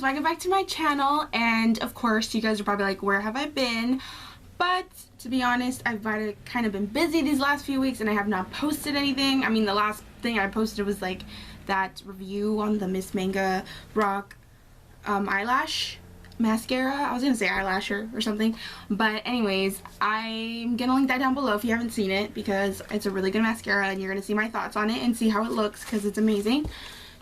welcome back to my channel. And of course you guys are probably like, where have I been? But to be honest, I've kind of been busy these last few weeks and I have not posted anything. I mean, the last thing I posted was like that review on the Miss Manga Rock eyelash mascara. I was gonna say eyelasher or something, but anyways, I'm gonna link that down below if you haven't seen it, because it's a really good mascara and you're gonna see my thoughts on it and see how it looks, because it's amazing.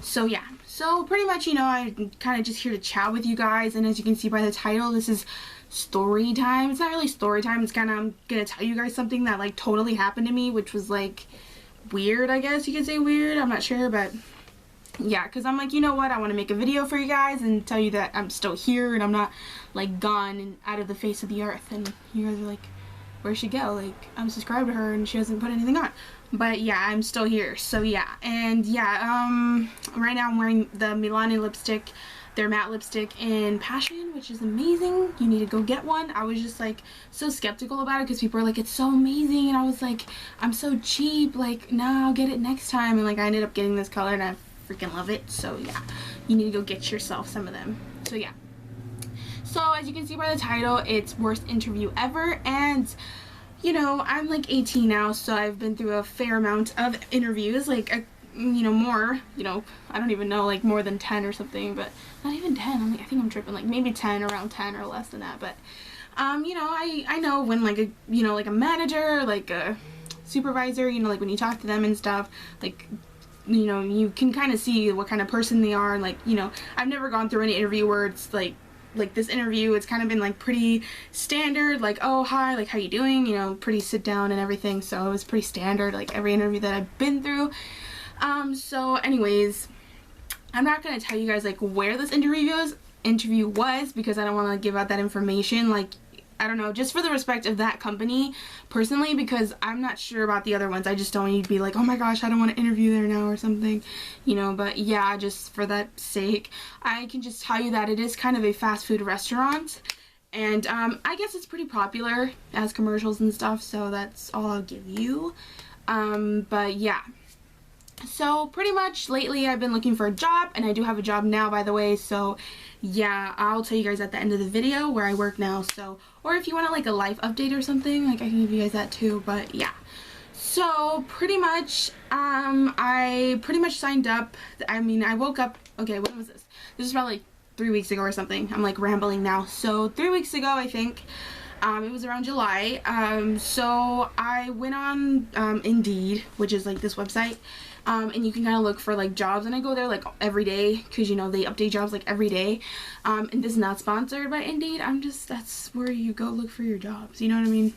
So yeah, so pretty much, you know, I'm kind of just here to chat with you guys, and as you can see by the title, this is story time. It's not really story time, it's kind of, I'm gonna tell you guys something that like totally happened to me, which was like weird, I guess you could say weird, I'm not sure, but yeah, because I'm like, you know what, I want to make a video for you guys and tell you that I'm still here and I'm not like gone and out of the face of the earth. And you guys are like, where'd she go? Like, I'm subscribed to her and she hasn't put anything on. But yeah, I'm still here. So yeah, and yeah, right now I'm wearing the Milani lipstick, their matte lipstick in Passion, which is amazing. You need to go get one. I was just like so skeptical about it because people are like, it's so amazing, and I was like, I'm so cheap, like, nah, I'll get it next time. And like, I ended up getting this color and I freaking love it. So yeah, you need to go get yourself some of them. So yeah, so as you can see by the title, it's worst interview ever. And you know, I'm like 18 now, so I've been through a fair amount of interviews, like you know, more, you know, I don't even know, like more than 10 or something, but not even 10. I'm like, I think I'm tripping, like maybe 10, around 10 or less than that. But you know, I know when like a, you know, like a manager, like a supervisor, you know, like when you talk to them and stuff, like, you know, you can kind of see what kind of person they are. Like, you know, I've never gone through any interview where it's like this interview, it's kind of been like pretty standard, like, oh hi, like how you doing, you know, pretty sit down and everything. So it was pretty standard, like every interview that I've been through. So anyways, I'm not gonna tell you guys like where this interview was because I don't want to give out that information, like, I don't know, just for the respect of that company personally, because I'm not sure about the other ones. I just don't need to be like, oh my gosh, I don't want to interview there now or something, you know. But yeah, just for that sake, I can just tell you that it is kind of a fast food restaurant, and I guess it's pretty popular as commercials and stuff, so that's all I'll give you. But yeah, so pretty much lately I've been looking for a job, and I do have a job now, by the way. So yeah, I'll tell you guys at the end of the video where I work now. So, or if you want like a life update or something, like I can give you guys that too. But yeah, so pretty much I pretty much signed up. I mean, I woke up, okay, when was this? This was probably like 3 weeks ago or something. I'm like rambling now. So 3 weeks ago, I think. It was around July. So I went on Indeed, which is like this website, and you can kind of look for like jobs, and I go there like every day because, you know, they update jobs like every day. And this is not sponsored by Indeed. That's where you go look for your jobs, you know what I mean?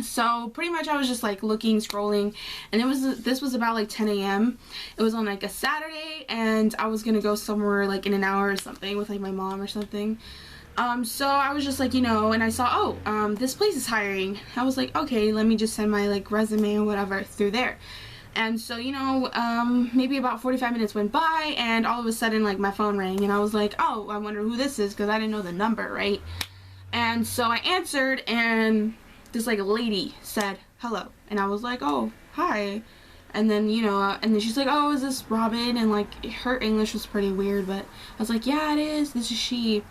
So pretty much I was just like looking, scrolling, and this was about like 10 a.m. It was on like a Saturday, and I was gonna go somewhere like in an hour or something with like my mom or something. So I was just like, you know, and I saw, oh, this place is hiring. I was like, okay, let me just send my like resume or whatever through there. And so, you know, maybe about 45 minutes went by, and all of a sudden like my phone rang, and I was like, oh, I wonder who this is, because I didn't know the number, right? And so I answered, and this like lady said hello, and I was like, oh, hi. And then, you know, and then she's like, oh, is this Robin? And like her English was pretty weird, but I was like, yeah, it is, this is she.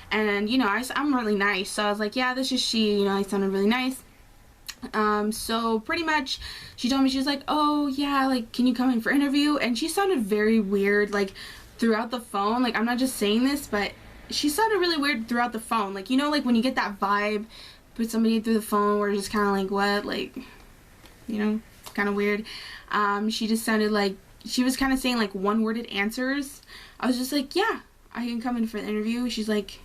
And you know, I'm really nice, so I was like, yeah, this is she, you know, I sounded really nice. So pretty much she told me, she was like, oh yeah, like, can you come in for interview? And she sounded very weird, like throughout the phone. Like, I'm not just saying this, but she sounded really weird throughout the phone. Like, you know, like when you get that vibe with somebody through the phone where it's just kind of like, what, like, you know, kind of weird. She just sounded like she was kind of saying like one-worded answers. I was just like, yeah, I can come in for the interview. She's like,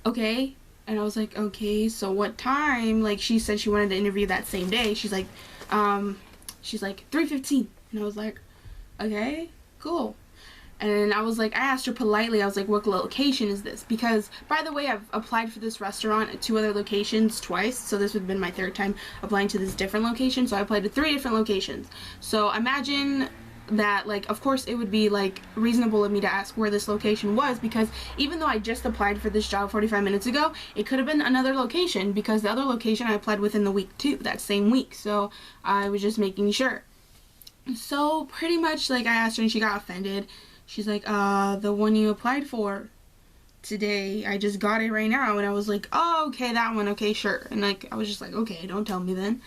okay. And I was like, okay, so what time? Like, she said she wanted to interview that same day. She's like 3:15. And I was like, okay, cool. And I was like, I asked her politely, I was like, what location is this? Because, by the way, I've applied for this restaurant at 2 other locations twice, so this would have been my 3rd time applying to this different location. So I applied to 3 different locations. So imagine that, like, of course it would be like reasonable of me to ask where this location was, because even though I just applied for this job 45 minutes ago, it could have been another location, because the other location I applied within the week too, that same week. So I was just making sure. So pretty much, like, I asked her and she got offended. She's like, the one you applied for. today. I just got it right now, and I was like, oh, okay, that one, okay, sure. And like, I was just like, okay, don't tell me then.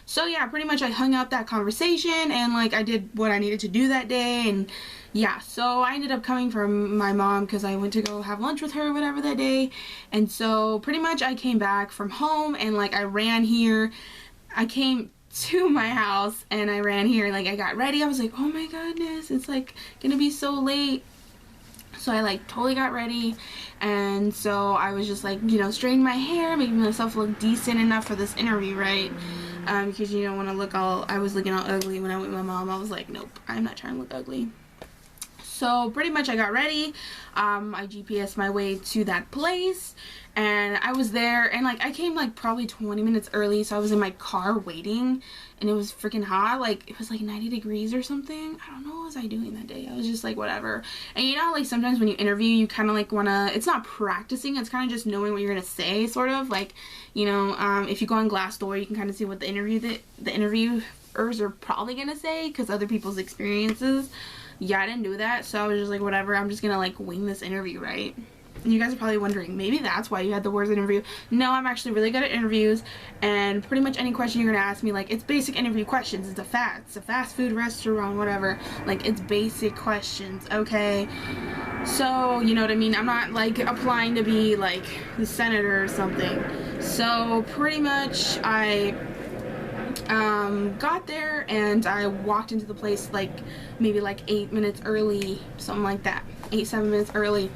So yeah, pretty much I hung out that conversation, and like I did what I needed to do that day. And yeah, so I ended up coming from my mom because I went to go have lunch with her or whatever that day. And so pretty much I came back from home, and like I ran here. I came to my house and I ran here, like I got ready. I was like, oh my goodness, it's like gonna be so late. So I like totally got ready, and so I was just like, you know, straightening my hair, making myself look decent enough for this interview, right? Because you don't want to look all, I was looking all ugly when I went with my mom. I was like, nope, I'm not trying to look ugly. So pretty much I got ready. I GPSed my way to that place, and I was there, and like I came like probably 20 minutes early, so I was in my car waiting, and it was freaking hot. Like it was like 90 degrees or something. I don't know what was I doing that day. I was just like, whatever. And you know, like sometimes when you interview, you kind of like want to, it's not practicing, it's kind of just knowing what you're gonna say, sort of like, you know, if you go on Glassdoor, you can kind of see what the interviewers are probably gonna say because other people's experiences. Yeah, I didn't do that, so I was just like, whatever, I'm just gonna like wing this interview, right? And you guys are probably wondering, maybe that's why you had the worst interview. No, I'm actually really good at interviews, and pretty much any question you're gonna ask me, like, it's basic interview questions. It's a fast food restaurant, whatever. Like, it's basic questions, okay? So, you know what I mean? I'm not like applying to be like the senator or something. So pretty much I got there, and I walked into the place like maybe like 8 minutes early, something like that, 7 minutes early.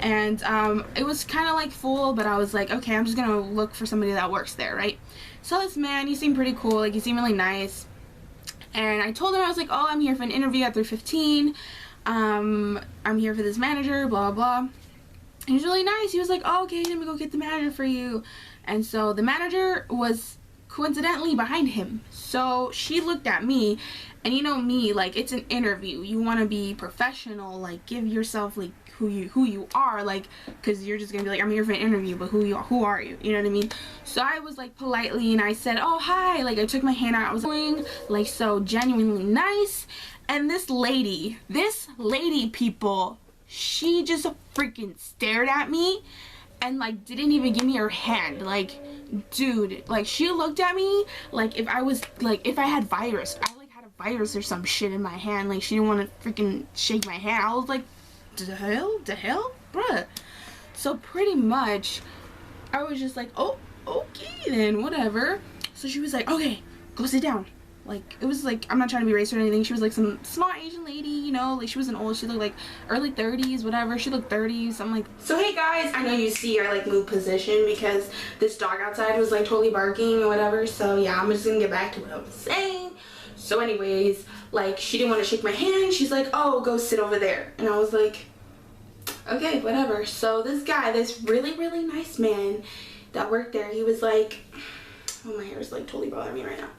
And it was kind of like full, but I was like, okay, I'm just gonna look for somebody that works there, right? So this man, he seemed pretty cool, like he seemed really nice, and I told him, I was like, oh, I'm here for an interview at 3:15. I'm here for this manager, blah blah blah. He was really nice. He was like, oh, okay, let me go get the manager for you. And so the manager was coincidentally behind him, so she looked at me, and you know me, like it's an interview, you want to be professional, like give yourself like who you are, like, because you're just gonna be like, I'm here for an interview, but who are you, you know what I mean? So I was like politely, and I said, oh hi, like I took my hand out, I was going like so genuinely nice. And this lady people, she just freaking stared at me and like didn't even give me her hand. Like, dude, like she looked at me like if I was like, if I had virus, I like had a virus or some shit in my hand. Like she didn't want to freaking shake my hand. I was like, the hell, bruh. So pretty much I was just like, oh, okay then, whatever. So she was like, okay, go sit down. Like, it was like, I'm not trying to be racist or anything, she was like some small Asian lady, you know, like she wasn't old, she looked like early 30s, whatever, she looked 30s, something like. So hey guys, I know you see I like moved position because this dog outside was like totally barking or whatever, so yeah, I'm just gonna get back to what I was saying. So anyways, like she didn't want to shake my hand, she's like, oh, go sit over there. And I was like, okay, whatever. So this guy, this really nice man that worked there, he was like, oh, my hair is like totally bothering me right now.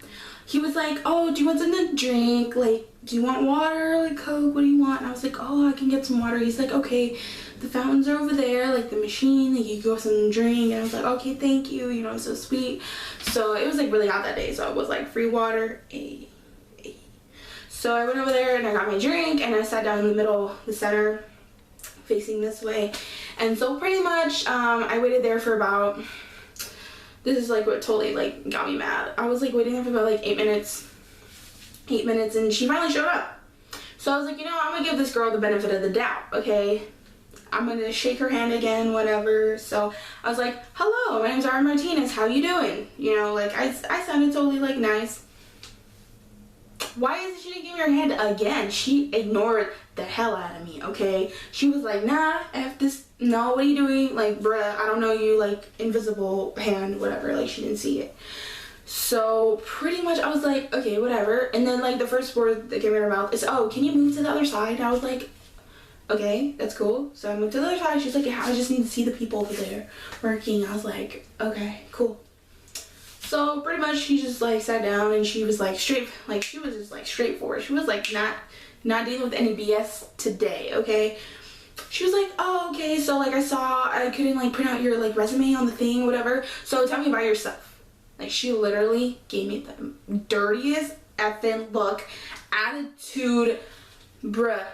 He was like, oh, do you want something to drink? Like, do you want water? Like, Coke? What do you want? And I was like, oh, I can get some water. He's like, okay, the fountains are over there, like the machine, like you go have some drink. And I was like, okay, thank you, you know, so sweet. So it was like really hot that day, so it was like free water. So I went over there and I got my drink, and I sat down in the middle, the center, facing this way. And so pretty much I waited there for about, this is like what totally like got me mad. I was like waiting there for about like 8 minutes, and she finally showed up. So I was like, you know, I'm gonna give this girl the benefit of the doubt, okay? I'm gonna shake her hand again, whatever. So I was like, hello, my name's Robyn Martinez, how you doing? You know, like I sounded totally like nice. Why is it she didn't give me her hand again? She ignored the hell out of me, okay? She was like, nah, F this, no, what are you doing? Like, bruh, I don't know you, like, invisible hand, whatever, like, she didn't see it. So, pretty much, I was like, okay, whatever. And then, like, the first word that came in her mouth is, oh, can you move to the other side? And I was like, okay, that's cool. So I moved to the other side. She's like, yeah, I just need to see the people over there working. I was like, okay, cool. So pretty much she just like sat down, and she was like she was just like straightforward. She was like not dealing with any BS today, okay? She was like, oh, okay, so like I couldn't like print out your like resume on the thing, whatever. So tell me about yourself. Like she literally gave me the dirtiest effing look, attitude, bruh.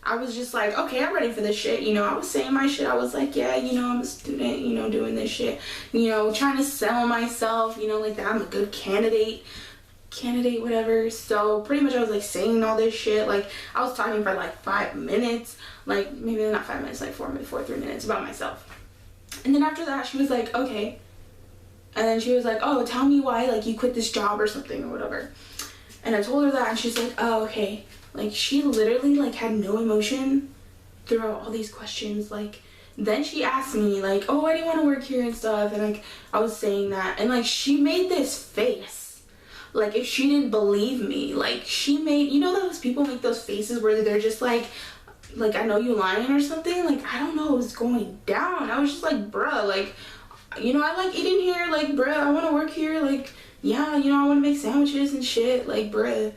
I was just like, okay, I'm ready for this shit. You know, I was saying my shit. I was like, yeah, you know, I'm a student, you know, doing this shit. You know, trying to sell myself, you know, like that I'm a good candidate, whatever. So pretty much I was like saying all this shit. Like I was talking for like 5 minutes, like maybe not 5 minutes, like 3 minutes about myself. And then after that she was like, okay. And then she was like, oh, tell me why like you quit this job or something or whatever. And I told her that, and she's like, oh, okay. Like she literally like had no emotion throughout all these questions. Like then she asked me like, oh, why do you want to work here and stuff, and like I was saying that, and like she made this face like if she didn't believe me. Like she made, you know, those people make those faces where they're just like I know you lying or something. Like I don't know what was going down. I was just like, bruh, like, you know, I like eating here, like, bruh, I want to work here, like, yeah, you know, I want to make sandwiches and shit, like, bruh.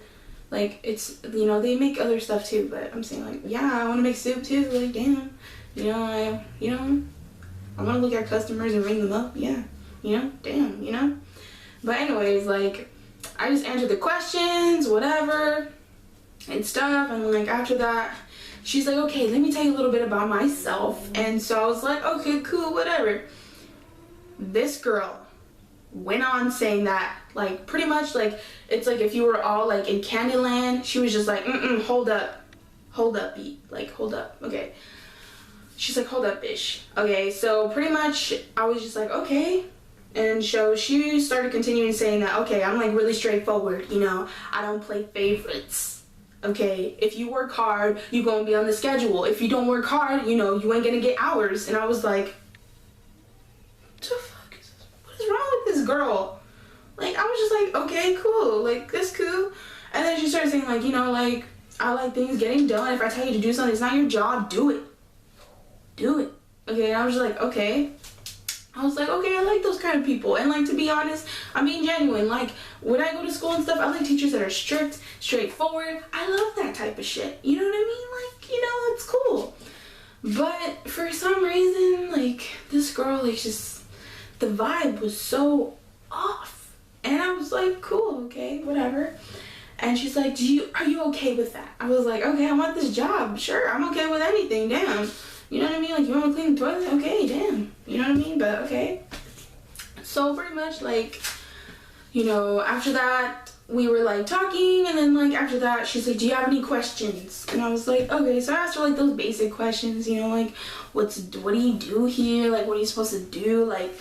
Like, it's, you know, they make other stuff too, but I'm saying, like, yeah, I want to make soup too, like, damn, you know, I want to look at customers and ring them up, yeah, you know, damn, you know. But anyways, like, I just answered the questions, whatever, and stuff, and, like, after that, she's like, okay, let me tell you a little bit about myself. And so I was like, okay, cool, whatever. This girl went on saying that, like, pretty much, like, it's like if you were all, like, in Candyland. She was just like, hold up, beat, like, hold up, okay. She's like, hold up, bitch. Okay, so pretty much I was just like, okay. And so she started continuing saying that, okay, I'm, like, really straightforward, you know, I don't play favorites, okay. If you work hard, you gonna be on the schedule. If you don't work hard, you know, you ain't gonna get hours. And I was like, what is wrong with this girl? Like, I was just like, okay, cool, like, that's cool. And then she started saying, like, you know, like, I like things getting done. If I tell you to do something, it's not your job, do it. Do it. Okay, and I was just like, okay. I was like, okay, I like those kind of people. And, like, to be honest, I'm being genuine. Like, when I go to school and stuff, I like teachers that are strict, straightforward. I love that type of shit. You know what I mean? Like, you know, it's cool. But for some reason, like, this girl, like, just, the vibe was so off. And I was like, cool, okay, whatever. And she's like, are you okay with that? I was like, okay, I want this job. Sure, I'm okay with anything, damn. You know what I mean? Like, you want to clean the toilet? Okay, damn. You know what I mean? But okay. So pretty much, like, you know, after that, we were, like, talking, and then, like, after that, she's like, do you have any questions? And I was like, okay. So I asked her, like, those basic questions, you know, like, what do you do here? Like, what are you supposed to do? Like,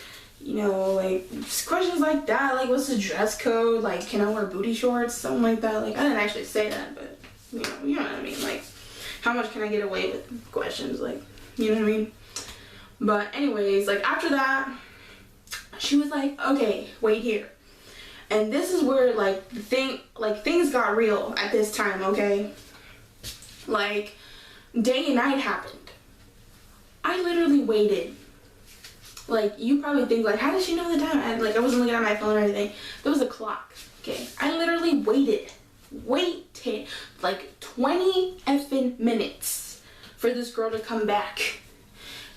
you know, like, questions like that. Like, what's the dress code? Like, can I wear booty shorts? Something like that. Like, I didn't actually say that, but, you know what I mean? Like, how much can I get away with questions? Like, you know what I mean? But anyways, like, after that, she was like, okay, wait here. And this is where, like, things got real at this time, okay? Like, day and night happened. I literally waited. Like, you probably think, like, how did she know the time? I wasn't looking at my phone or anything. There was a clock, okay? I literally waited, like, 20 effing minutes for this girl to come back.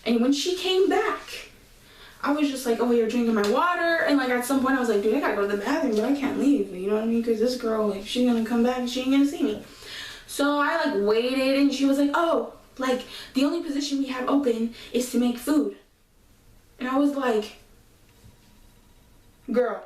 And when she came back, I was just like, oh, you're drinking my water. And, like, at some point I was like, dude, I gotta go to the bathroom, but I can't leave, you know what I mean? Because this girl, like, she's gonna come back and she ain't gonna see me. So I, like, waited, and she was like, oh, like, the only position we have open is to make food. And I was like, girl.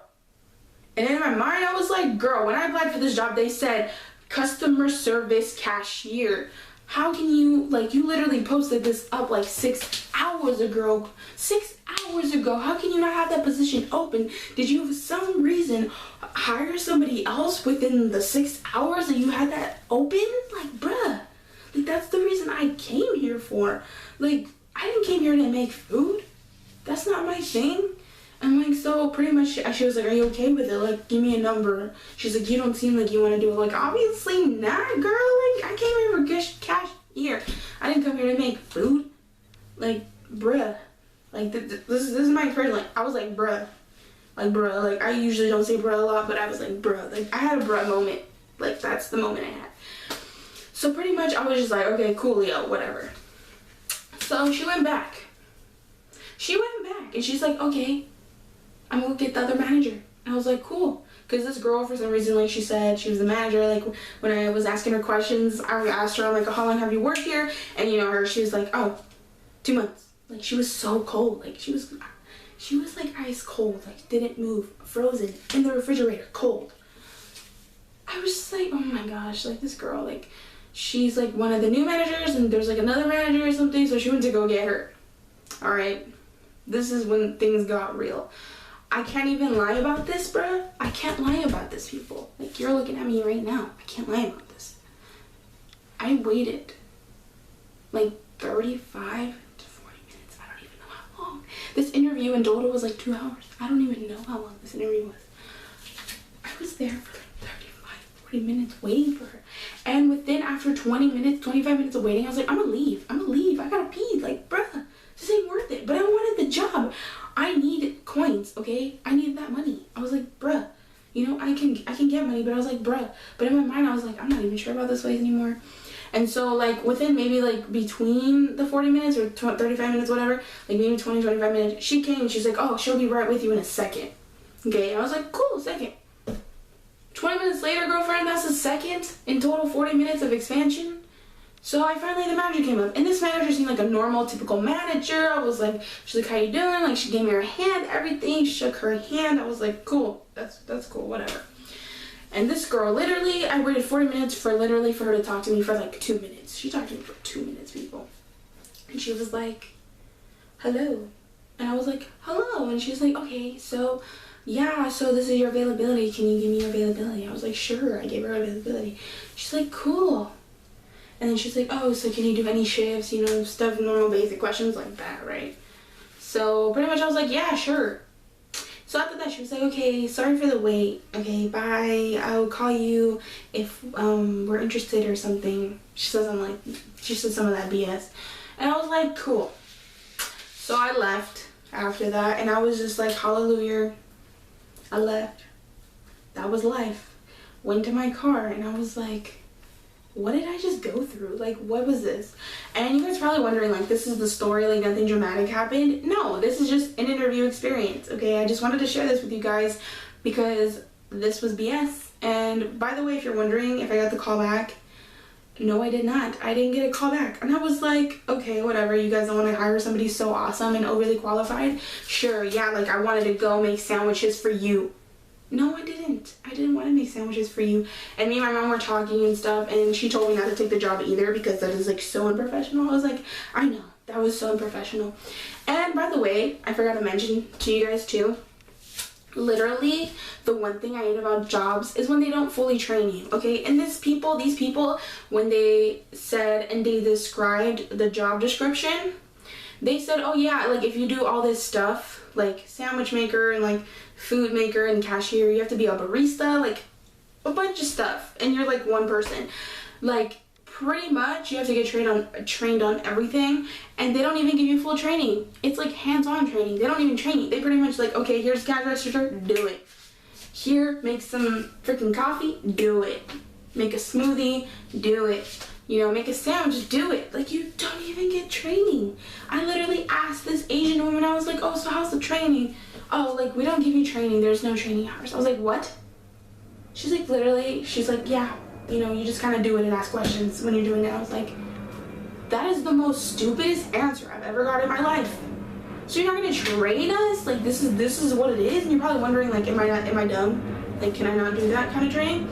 And in my mind, I was like, girl, when I applied for this job, they said customer service cashier. How can you, like, you literally posted this up like 6 hours ago. 6 hours ago. How can you not have that position open? Did you, for some reason, hire somebody else within the 6 hours that you had that open? Like, bruh. Like, that's the reason I came here for. Like, I didn't came here to make food. That's not my thing. I'm like, so pretty much she was like, are you okay with it? Like, give me a number. She's like, you don't seem like you want to do it. Like, obviously not, girl. Like, I came here for cashier. I didn't come here to make food. Like, bruh. Like, this is my experience. Like, I was like, bruh. Like, bruh. Like, I usually don't say bruh a lot, but I was like, bruh. Like, I had a bruh moment. Like, that's the moment I had. So pretty much I was just like, okay, coolio, whatever. So she went back. She went back and she's like, okay, I'm gonna get the other manager. And I was like, cool. Because this girl, for some reason, like she said, she was the manager. Like when I was asking her questions, I asked her, I'm like, how long have you worked here? And you know, she was like, oh, 2 months. Like she was so cold. Like she was like ice cold. Like didn't move, frozen in the refrigerator, cold. I was just like, oh my gosh, like this girl, like she's like one of the new managers, and there's like another manager or something, so she went to go get her. All right, this is when things got real. I can't even lie about this, bruh. I can't lie about this, people. Like, you're looking at me right now. I can't lie about this. I waited like 35 to 40 minutes. I don't even know how long. This interview in total was like 2 hours. I don't even know how long this interview was. I was there for like 35, 40 minutes waiting for her. And within, after 20 minutes, 25 minutes of waiting, I was like, I'm gonna leave. I gotta pee. Like, bruh, this ain't worth it. But I wanted the job. I need coins, okay? I needed that money. I was like, bruh, you know, I can get money, but I was like, bruh. But in my mind, I was like, I'm not even sure about this place anymore. And so, like, within maybe, like, between the 40 minutes or 35 minutes, whatever, like, maybe 20, 25 minutes, she came and she's like, oh, she'll be right with you in a second. Okay? I was like, cool, second. 20 minutes later, girlfriend, that's a second. In total, 40 minutes of expansion. So the manager came up, and this manager seemed like a normal, typical manager. I was like, she's like, how you doing? Like, she gave me her hand, everything, shook her hand. I was like, cool, that's cool, whatever. And this girl, literally, I waited 40 minutes for her to talk to me for like 2 minutes. She talked to me for 2 minutes, people. And she was like, hello. And I was like, hello. And she was like, okay, so, yeah, so this is your availability. Can you give me your availability? I was like, sure. I gave her availability. She's like, cool. And then she's like, oh, so can you do any shifts, you know, stuff, normal basic questions like that, right? So pretty much I was like, yeah, sure. So after that, she was like, okay, sorry for the wait. Okay, bye. I'll call you if we're interested or something. She said some of that BS. And I was like, cool. So I left after that, and I was just like, hallelujah. I left. That was life. Went to my car, and I was like, what did I just go through? Like, what was this? And you guys are probably wondering, like, this is the story, like, nothing dramatic happened. No, this is just an interview experience, okay? I just wanted to share this with you guys because this was BS. And by the way, if you're wondering if I got the call back, no, I did not. I didn't get a call back. And I was like, okay, whatever. You guys don't want to hire somebody so awesome and overly qualified? Sure, yeah, like, I wanted to go make sandwiches for you. No, I didn't. I didn't want to make sandwiches for you. And me and my mom were talking and stuff, and she told me not to take the job either because that is, like, so unprofessional. I was like, I know. That was so unprofessional. And by the way, I forgot to mention to you guys too, literally, the one thing I hate about jobs is when they don't fully train you, okay? And these people, when they said and they described the job description, they said, oh yeah, like, if you do all this stuff, like sandwich maker and like food maker and cashier, you have to be a barista, like a bunch of stuff, and you're like one person. Like, pretty much you have to get trained on everything, and they don't even give you full training. It's like hands-on training. They don't even train you. They pretty much like, okay, here's cash register, do it. Here, make some freaking coffee, do it. Make a smoothie, do it. You know, make a sandwich, do it. Like, you don't even get training. I literally asked this Asian woman, I was like, oh, so how's the training? Oh, like, we don't give you training, there's no training hours. I was like, what? She's like, literally, she's like, yeah, you know, you just kind of do it and ask questions when you're doing it. I was like, that is the most stupidest answer I've ever got in my life. So you're not gonna train us? Like, this is what it is? And you're probably wondering, like, am I dumb? Like, can I not do that kind of training?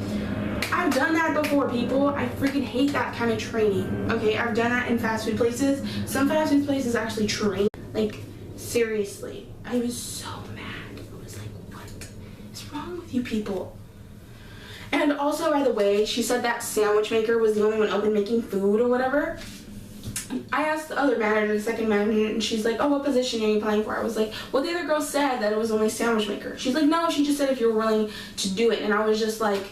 I've done that before, people. I freaking hate that kind of training. Okay, I've done that in fast food places. Some fast food places actually train. Like, seriously. I was so mad. I was like, what is wrong with you people? And also, by the way, she said that sandwich maker was the only one open making food or whatever. I asked the other manager, the second manager, and she's like, oh, what position are you applying for? I was like, well, the other girl said that it was only sandwich maker. She's like, no, she just said if you were willing to do it. And I was just like,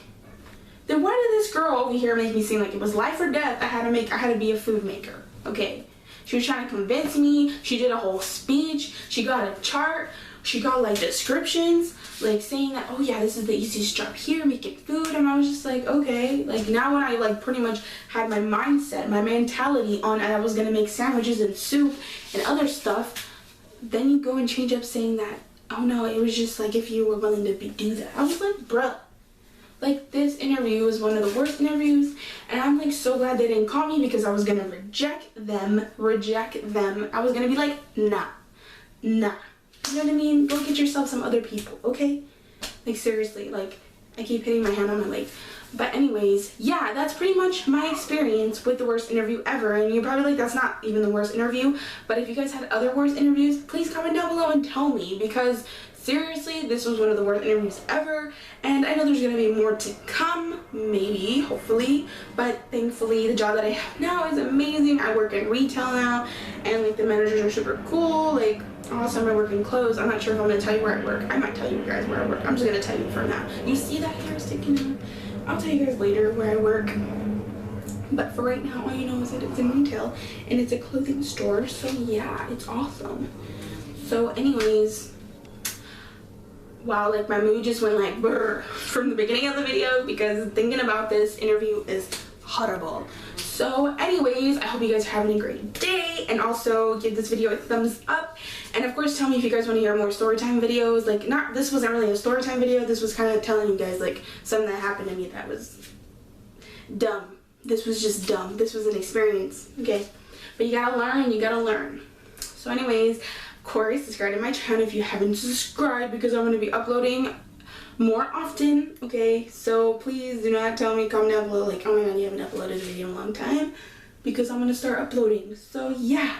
then why did this girl over here make me seem like it was life or death? I had to be a food maker, okay? She was trying to convince me. She did a whole speech. She got a chart. She got, like, descriptions, like, saying that, oh yeah, this is the easiest job here, making food. And I was just like, okay. Like, now when I, like, pretty much had my mindset, my mentality on I was gonna make sandwiches and soup and other stuff, then you go and change up saying that oh no, it was just like if you were willing to do that. I was like, bruh. Like, this interview was one of the worst interviews, and I'm like so glad they didn't call me because I was gonna reject them. I was gonna be like, nah. You know what I mean? Go get yourself some other people, okay? Like, seriously, like, I keep hitting my hand on my leg. But anyways, yeah, that's pretty much my experience with the worst interview ever. And you're probably like, that's not even the worst interview. But if you guys had other worst interviews, please comment down below and tell me, because seriously, this was one of the worst interviews ever. And I know there's gonna be more to come, maybe, hopefully. But thankfully, the job that I have now is amazing. I work in retail now, and like the managers are super cool. Like, also I work in clothes. I'm not sure if I'm gonna tell you where I work. I might tell you guys where I work. I'm just gonna tell you for now. You see that hair sticking out? I'll tell you guys later where I work. But for right now, all you know is that it's in retail and it's a clothing store. So yeah, it's awesome. So anyways, wow, like my mood just went like brr from the beginning of the video because thinking about this interview is horrible. So anyways, I hope you guys are having a great day, and also give this video a thumbs up, and of course tell me if you guys want to hear more storytime videos. Like, this wasn't really a storytime video, this was kind of telling you guys like something that happened to me that was dumb. This was just dumb. This was an experience, okay? But you gotta learn. So anyways, of course, subscribe to my channel if you haven't subscribed, because I'm gonna be uploading more often, okay? So please do not tell me, comment down below like, oh my god, you haven't uploaded a video in a long time, because I'm gonna start uploading. So yeah,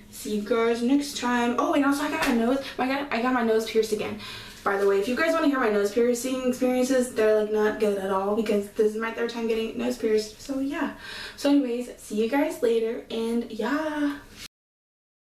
see you guys next time. Oh, and also I got my nose pierced again, by the way. If you guys want to hear my nose piercing experiences, they're like not good at all, because this is my 3rd time getting nose pierced. So yeah, so anyways, see you guys later, and yeah.